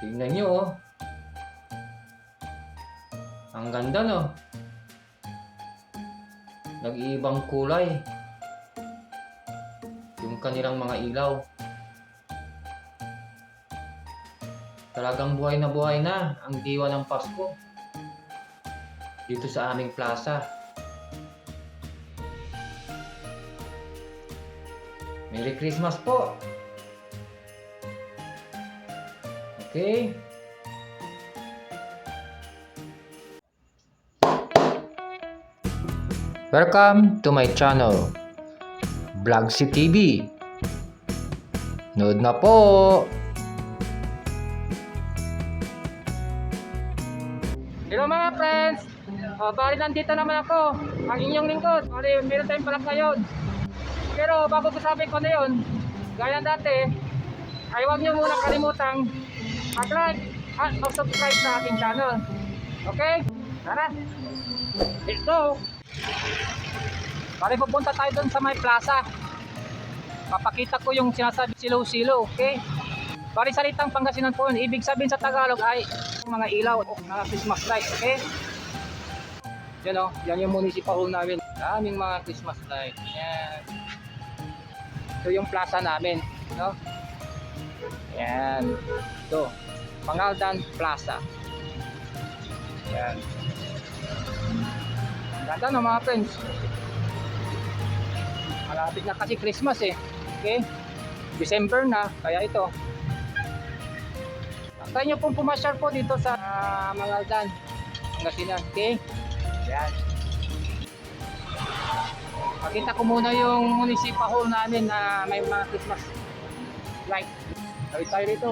Tingnan nyo oh. Ang ganda no. Nag-iibang kulay yung kanilang mga ilaw. Talagang buhay na ang diwa ng Pasko dito sa aming plaza. Merry Christmas po. Okay. Welcome to my channel, Vlogsi TV. Nood na po. Hello mga friends. Bali nandito naman ako, ang inyong lingkod. Bali meron tayong palak ngayon. Pero bago ko sabihin ko na yun, gaya dati, ay huwag nyo muna kalimutang mag-like at mag-subscribe sa aking channel. Okay? Tara! Let's go! Bali pupunta tayo dun sa may plaza. Papakita ko yung sinasabi silaw-silaw, okay? Bali salitang Pangasinan po yun. Ibig sabihin sa Tagalog ay mga ilaw o mga Christmas lights, okay? Yan o, yan yung municipal hall namin. Daming mga Christmas lights. Yan. Ito yung plaza namin, no? Yan. Ito, Pangaldan Plaza. Yan. Ganda no mga friends. Malapit na kasi Christmas eh. Okay? December na, kaya ito. Kaya nyo pong pumasyal po dito sa Mangaldan, Pangasinan. Okay? Yan. Pakita ko muna yung municipal hall namin na may mga Christmas light. Tuloy tayo dito.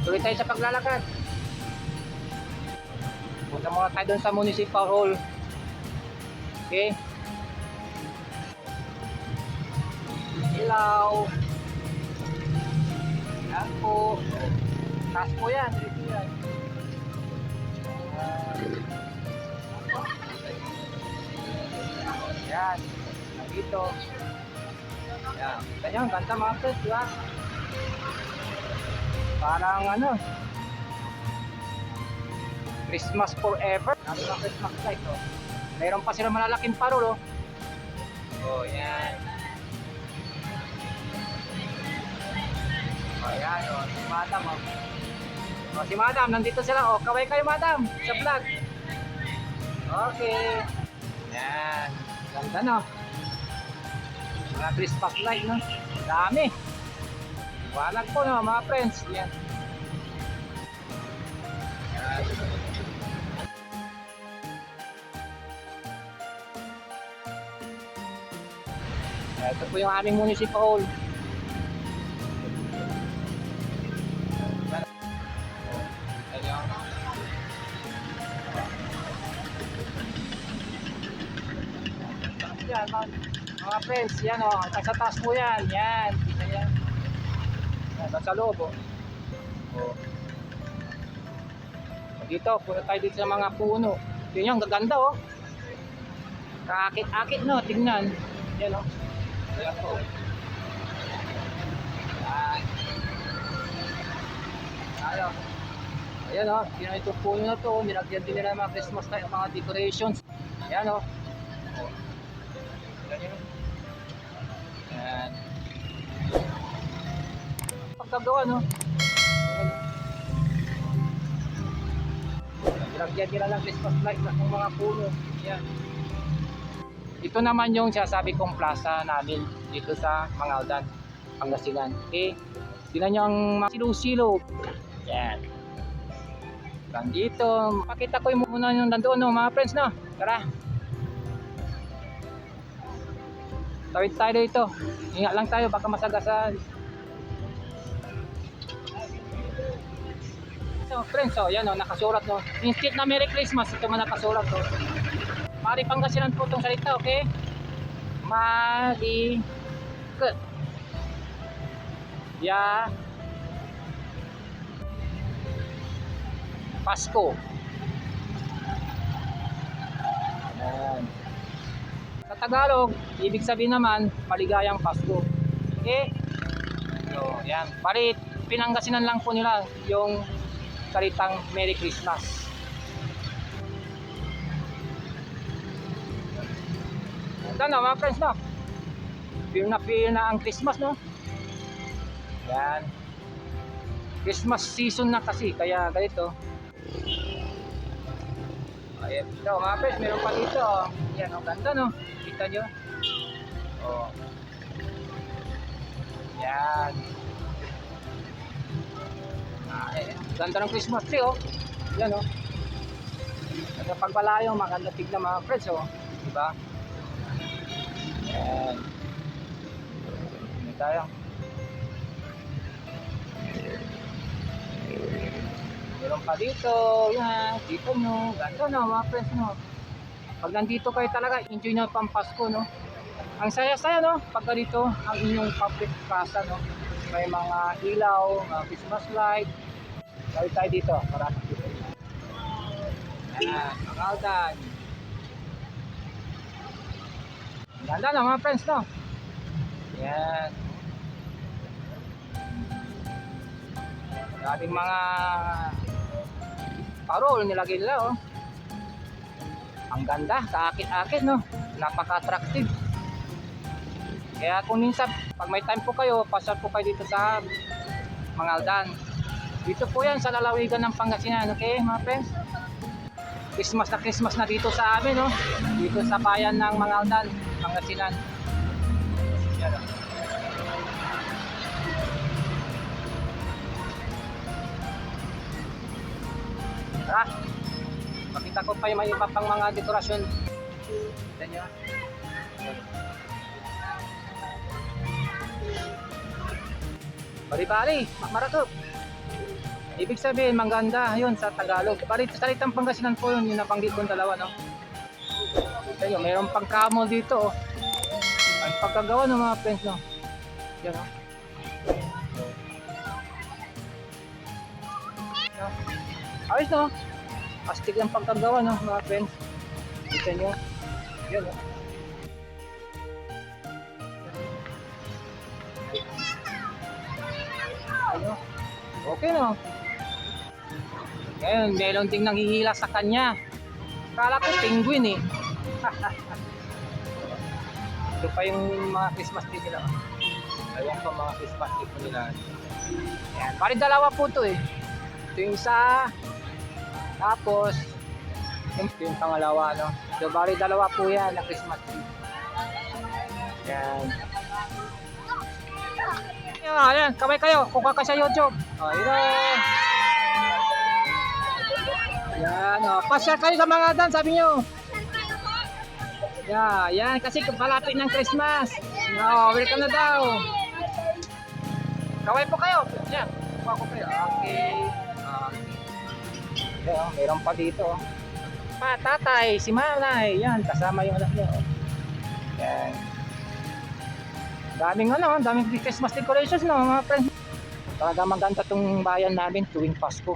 Tuloy tayo sa paglalakad. Punta muna tayo doon sa municipal hall. Okay? Ilaw. Yan po. Taas po yan. Dito yan. Yan. Dito. Yan. Ganyan. Ganda mga friends. Diba? Parang ano. Christmas forever. Natin ang Christmas light. Oh. Mayroon pa sila malalaking parol. Oh, yan. Oh, yan. Oh, si Madam. Oh. Oh, si Madam. Nandito sila. Oh, kaway kayo Madam. Sa vlog. Okay. Yan. Ganda no. Mga Christmas light no. Dami. Walag po no mga friends. Yan. Yan. Ito po yung aming municipal hall. Yan, mga friends, yan o, sa taas po yan, yan, kita yan. Yan, sa loob o. Dito, punta tayo dito sa mga puno. Yun yung gaganda o. Kaakit-akit no, tingnan. Yan o. Ayan po. Ayan. Ayan o. Ayan itong puno na to. Nilagyan din nila mga Christmas light, mga decorations. Ayan o. Ayan. Pagkagawa no. Nilagyan nila ng Christmas light na mga puno. Ayan. Ito naman yung sinasabi kong plaza namin dito sa Mangaldan, Pangasinan. Okay? Tingnan nyo ang silaw-silaw. Yan. Nandito. Pakita ko yung muna yung nandoon no, mga friends no. Tara. Tawid tayo dito. Ingat lang tayo baka masagasan. So friends, oh, yan oh, nakasulat no. Instead na Merry Christmas, ito man nakasulat oh. Mari Pangasinan po itong salita, okay? Mari ke ya Pasko. Ayan. Sa Tagalog, ibig sabihin naman maligayang Pasko. Okay? So, yan. Bali Pinangasinan lang po nila yung salitang Merry Christmas. Ito na mga friends, no? Feel na ang Christmas, no? Yan. Christmas season na kasi, kaya ganito. Ayan, ito mga friends, meron pa dito, oh. Yan, oh, ganda, no? Kita nyo? Oh. Yan. Ayan, ganda ng Christmas tree, oh. Yan, oh. Ganda pagpalayo, maganda tignan mga friends, oh. Diba? Yan. Hindi tayo. Meron pa dito. Yan. Dito nyo. Ganda no mga friends no. Pag nandito kayo talaga, enjoy nyo pang Pasko no. Ang saya-saya no. Pag dito ang inyong public plaza no. May mga ilaw, mga Christmas light. Tayo dito. Marami dito. Yan. Makaldan. Ganda na mga friends no. Yan. Daming mga parol nilagay nila oh. Ang ganda, kaakit-akit no. Napaka-attractive. Kaya kung minsan pag may time po kayo, pasal po kayo dito sa Mangaldan. Dito po yan sa lalawigan ng Pangasinan, okay mga friends? Christmas na dito sa amin no. Dito sa bayan ng Mangaldan, Pangasinan. Yan oh. Tara, makita ko pa yung may iba pang mga dekorasyon. Kita nyo. Bari-bari, marato. Ibig sabihin, mangganda yun sa Tagalog. Salitang Pangasinan po yun, yung nabanggit kong dalawa, no? Kita nyo, mayroon pang camel dito, oh. Ang pagkagawa ng mga friends, no? Yan, oh. Ayos no? Astig ang pagkagawa no mga friends. Kita nyo. Yan no? Ano? Okay no? Ngayon, meron ding nanghihila sa kanya. Kala ko penguin eh. Ito pa yung mga Christmas tree nila. Ayan pa mga Christmas tree nila. Yan. Bali dalawa po to eh. Ito yung isa. Tapos yung pangalawa no. So bali dalawa po yan na Christmas tree. Yan. Ayan, kamay kayo. Kuha ka sa YouTube. Ayan. Yan o. Pasyal kayo sa mga dan, sabi nyo. Yan kasi palapit ng Christmas. No, welcome na daw. Kaway po kayo. Yan. Kuha ko kayo. Okay. Yan, meron pa dito. Tatay, si Manay. Yan, kasama yung anak niya. Yan. Daming Christmas decorations no, mga friends. Talaga maganda tong bayan namin tuwing Pasko.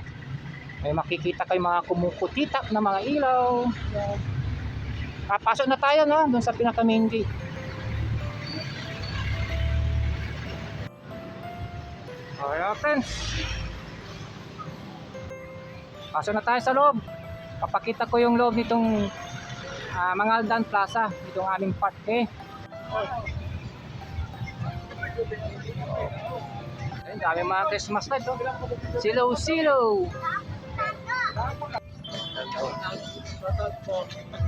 May makikita kayo mga kumukutitap na mga ilaw. Yan. Pasok na tayo no, doon sa pinaka main gate. Okay, friends. Pasok na tayo sa loob. Papakita ko yung loob nitong Mangaldan Plaza, itong aming park eh. Ayun, dami mga Christmas lights oh. Silaw-silaw.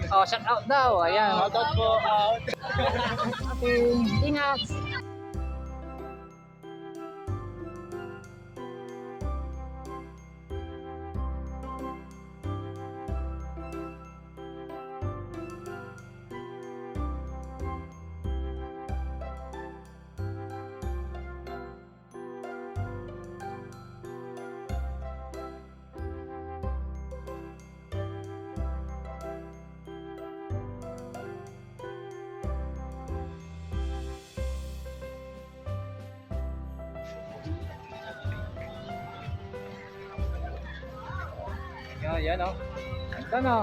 Oh, shout out daw. Ayan. Shout out po. Okay, ingat. Yan o. Ito na.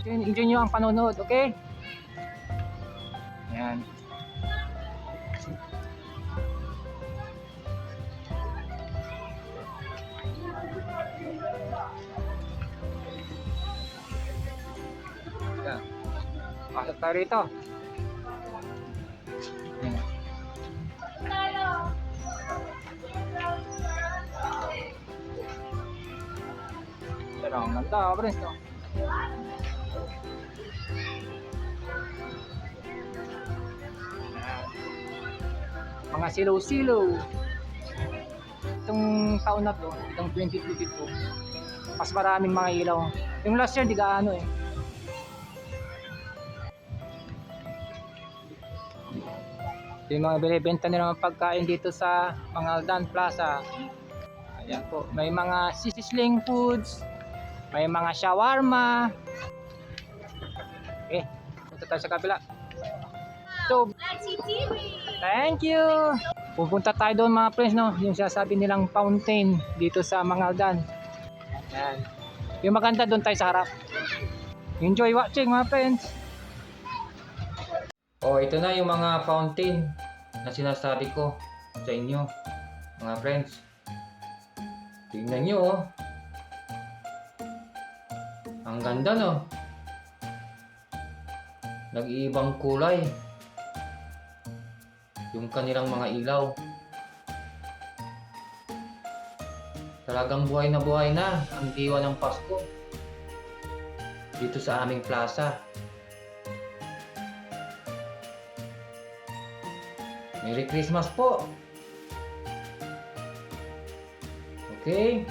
Enjoy nyo ang panonood, okay? Ayan. Ayan. Pasok tayo rito. Ayan. Pero ang ganda, friends, no? Mga silaw-silaw. Itong taon na to, itong 2022, mas maraming mga ilaw. Yung last year, di gaano eh. Yung mga binibenta nila ng pagkain dito sa mga Aldan Plaza. Ayan po, may mga sizzling foods, may mga shawarma. Okay, punta tayo sa kabila. So, thank you! Pupunta tayo doon mga friends, no? Yung sasabi nilang fountain dito sa mga Aldan. Ayan. Yung maganda doon tayo sa harap. Enjoy watching mga friends! Oh, ito na yung mga fountain na sinasabi ko sa inyo, mga friends. Tingnan nyo, oh. Ang ganda, no? Nag-iibang kulay yung kanilang mga ilaw. Talagang buhay na ang diwa ng Pasko dito sa aming plaza. Merry Christmas po. Okay.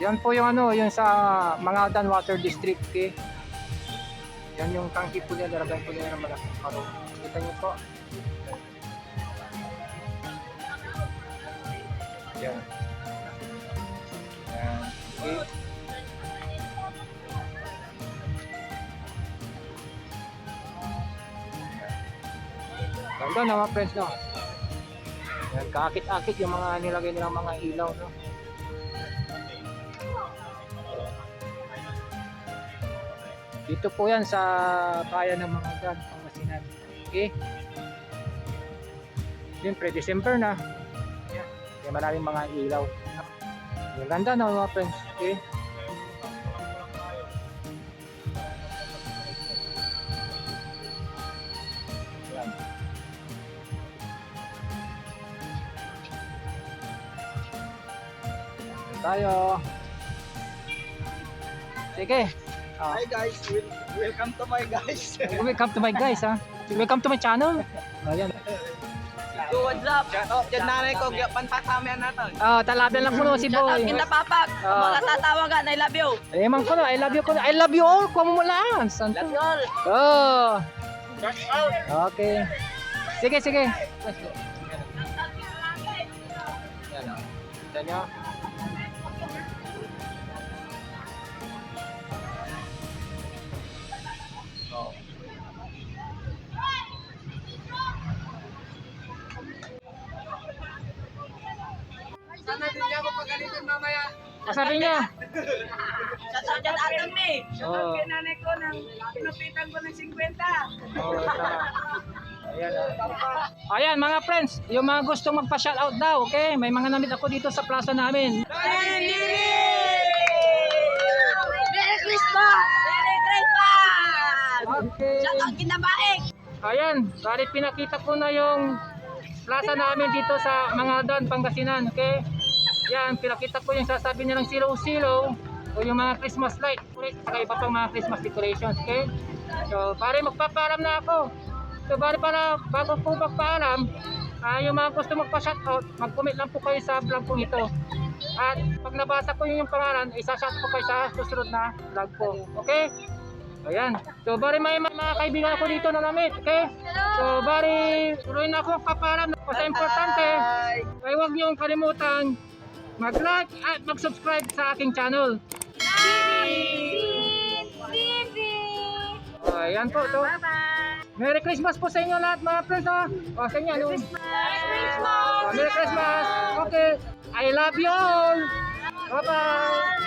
Yan po yung ano, yung sa mga Aldan Water District, okay? Yan yung tangki po nila, nilagay po nila ng malaking karo. Kita niyo po. Yan. Yan. Okay. Ganda na mga friends, no? Yan, kaakit-akit yung mga nilagay nilang mga ilaw, no? Dito po yan sa bayan ng mga Aldan, Pangasinan. Okay? Siyempre, December na. Yan. Kaya maraming mga ilaw. Yung ganda na mga friends. Okay? Yan. Tayo. Sige. Hi guys, welcome to my guys. Welcome to my guys, ha. Welcome to my channel. Ayan. So what's up? Diyan nanay ko, pantatamihan natin. Talaban lang kuno si Boy. Kita papak, mga tatawagan, I love you. Eh man kuno, I love you kuno. I love you all. Kumo mo lang. Santo. Love you all. Oh. Okay. Sige, sige. Yan. Yan nyo. Sana din niya ako pagalitan mamaya. Sabi niya. Sa dyan atin me. Oh. Nanay ko, pinupitan ko ng 50. Oh, tama. Ayan. Ayan mga friends, yung mga gustong magpa-shoutout daw, okay? May mga namit ako dito sa plaza namin. Merry Christmas! Merry Christmas! Okay. Shout out kinabaik! Ayan, bali pinakita ko na yung plaza namin dito sa mga Aldan, Pangasinan, okay? Yan, pinakita ko yung sasabi nilang silaw-silaw o yung mga Christmas light, saka iba pang mga Christmas decorations, okay? So, pare magpapaalam na ako. So, bali para bago po magpaalam, yung mga gusto magpa-shoutout, mag-comment lang po kayo sa vlog po ito. At pag nabasa ko yung pangalan, isa-shout po kayo sa susunod na vlog po, okay? Ayan. So, bari may mga kaibigan ako dito na namit, okay? So, bari tuloy na ako magpapaalam. Basta importante, ay huwag niyong kalimutan mag-like at mag-subscribe sa aking channel. Ayan po, to. Merry Christmas po sa inyo lahat mga friends, ha? O, sa inyo, ano? Merry Christmas! Okay, I love you all! Bye-bye!